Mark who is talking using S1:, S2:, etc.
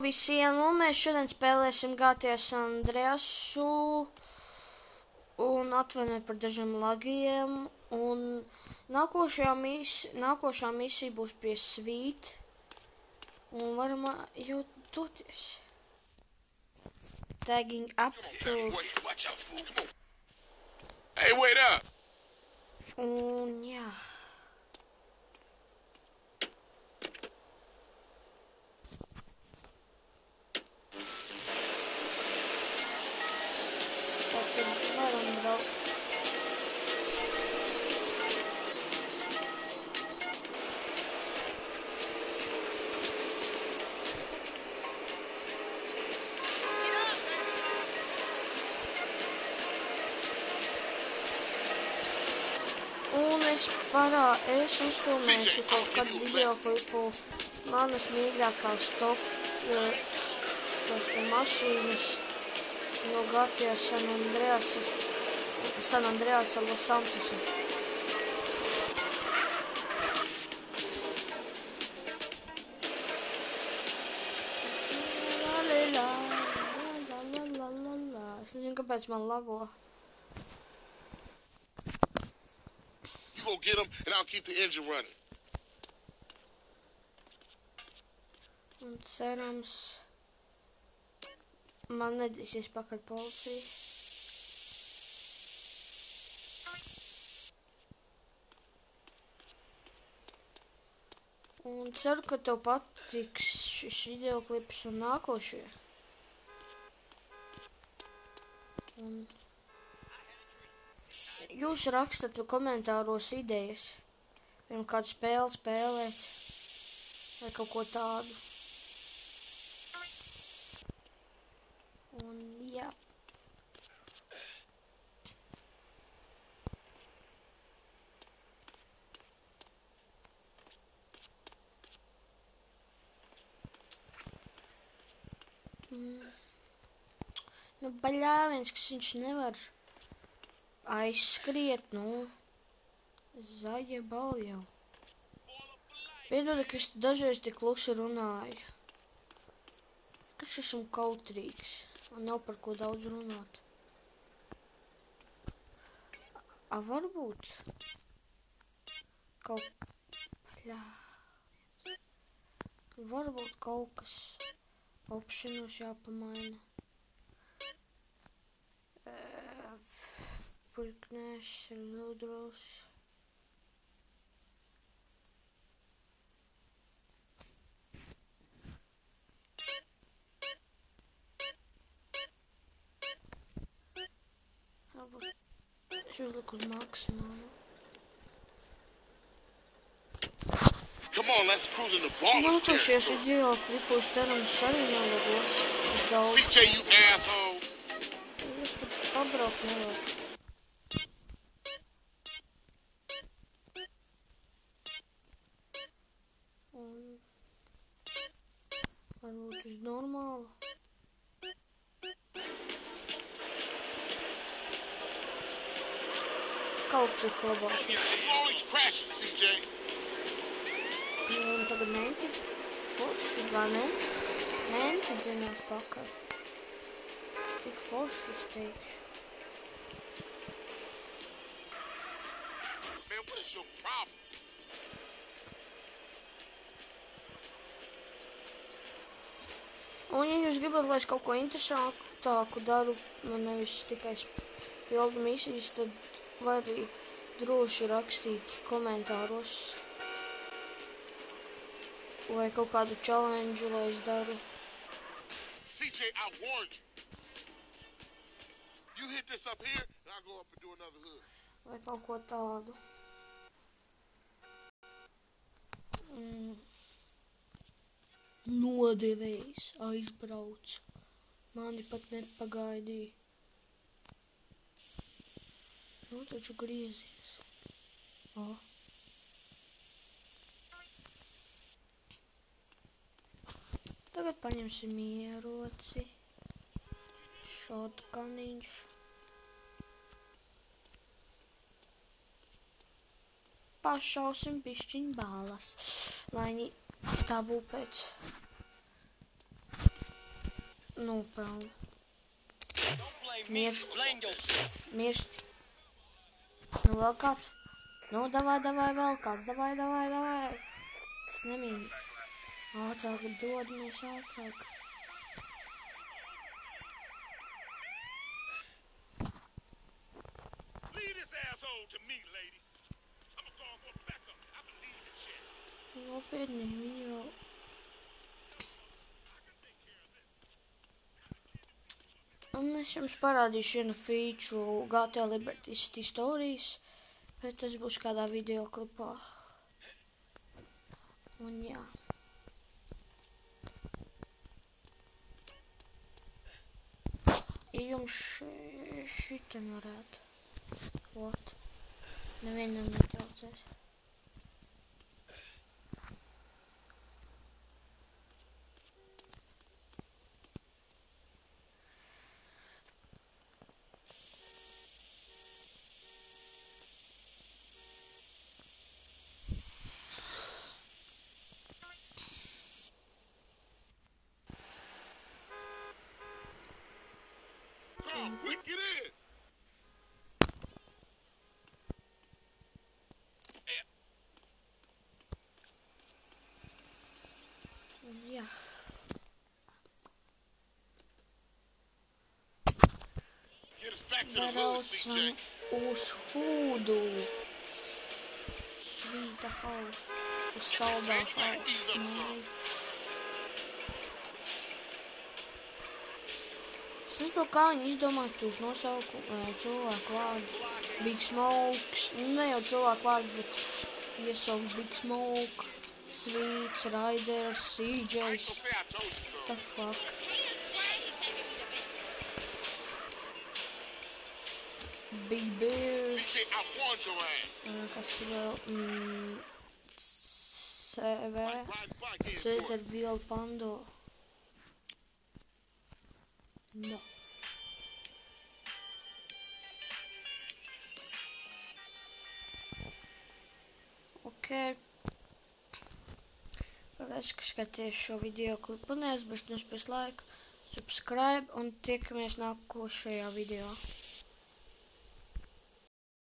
S1: Visiem, un mēs šodien spēlēsim GTA San Andreasu un atvainojiet par dažiem lagiem, un nākošā misija būs pie Svīt, un varam jau doties. Tagging up to...
S2: Hey, wait up!
S1: Un jā. Es uzfilmēšu kaut kādu videoklipu manas mīļākās mašīnas no GTA San Andreasa Los Santosa. Es nezinu, kāpēc man lago.
S2: Go get him, and I'll keep the engine running.
S1: Un cerams, man nedīsies pakaļ policija. Un ceru, ka tev patiks šis videoklips un nākošie. Un jūs rakstat komentāros idejas, piemēram, kādu spēli spēlēt, vai kaut ko tādu. Un jā. Nu, baļāviens, kas viņš nevar aizskriet, nu, zajebal jau. Piedod, ka es dažreiz tik klusi runāju. Kas esmu kautrīgs, man nav par ko daudz runāt. Varbūt varbūt kaut kas opšanos jāpamaina. Purknēs ir nodros. Es uzliku uz maksimālu.
S2: Come on, let's cruise in the bonus
S1: Nākošies video klipos cerams arī nelagos.
S2: CJ, you asshole!
S1: Es pat pabraukt nevaru. Varbūt uz normālu. Kaut cik labāk. Un tagad menti. Forši, vai ne? Menti dzinās pakaļ. Tik forši es teikšu.
S2: Man, what is your problem?
S1: Un, ja jūs gribat, lai es kaut ko interesantāku daru, man nevis tikai pildu misijas, tad var arī droši rakstīt komentāros. Vai kaut kādu challenge, lai es daru.
S2: CJ, I warned you. You hit this up here, and I'll go up and do another hood.
S1: Vai kaut ko tādu. Nodevējs aizbrauc. Mani pat nepagaidīja. Nu, taču griezies. O. Tagad paņemsim ieroci. Šotganiņš. Pašausim pišķiņ bālas, lai viņi dabū pēc nopelnu. Miršt. Miršt. Nu vēl kāds. Nu, davai, vēl kāds. Davai. Es nemīlu. Ātrāk, dodamies ātrāk.
S2: Leave this asshole to me, ladies. I'm gonna call for backup. I believe in shit.
S1: Nopietni, viņi vēl... Un es jums parādīšu vienu feature GTA Liberty City Stories, bet tas būs kādā videoklipā. Un jā. Ja jums šitien varētu. Ot. Nevienam netraucēs.
S2: Quick, get in!
S1: Un jā.
S2: Get us back to the hood,
S1: Braucam
S2: CJ.
S1: uz Hūdu. Svīta house. Uz Saldā house. Es nezinu, kā viņi izdomāja tos nosaukumu cilvēku vārdus. Big Smokes, ne jau cilvēku vārdus, bet iesaukt Big Smoke, Sweets, Riders, CJs. What the fuck? Big Bear.
S2: CJ, I warned your ass.
S1: Kas ir vēl? CV. Cezar Viela Pando. No. Ok. Paldies, ka skaties šo video klipu. Neaizmirst nospiest laiku, subscribe un tiekamies nākošajā video.